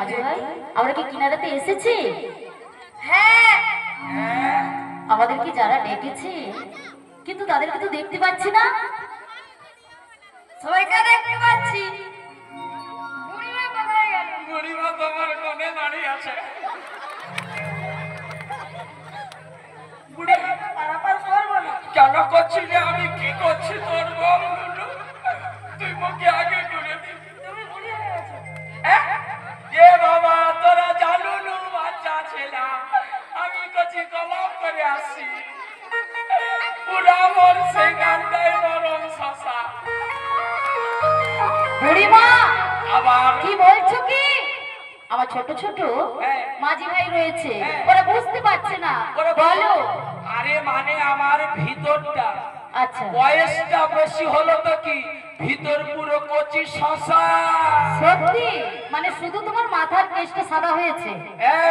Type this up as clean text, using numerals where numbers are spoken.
মাঝি ভাই, আমরা কি কিনারাতে এসেছি? হ্যাঁ আমাদের কি যারা ডেকেছে, কিন্তু তাদেরকে তো দেখতে পাচ্ছি না। সবাইকে দেখতে পাচ্ছি। বুড়িমা কোথায় গেল? বুড়িমা তোমার কোণে দাঁড়িয়ে আছে। বুড়িমা তো পারাপার করবো না। কেন করছিলি? আমি কি করছি তোর বল লুলু? তুই মুখে আগে করে দিবি। তুমি বুড়ি হয়ে গেছো। এ বাবা, তোরা জানুলু বাচ্চা ছেলা, আমি কচি কলম করে আসি। পুরা মন সেই গানটাই নরম শশা। বুড়িমা আবার কি বলছো কি? আমার ছোট ছোট হ্যাঁ। মাঝি ভাই রয়েছে, হ্যাঁ। ওরা বুঝতে পারছে না। ওরা বলো। আরে মানে আমার ভিতরটা, আচ্ছা, বয়সটা বেশি হলো তো কি, ভিতর পুরো কচি শশা। সত্যি? মানে শুধু তোমার মাথার কেশটা সাদা হয়েছে?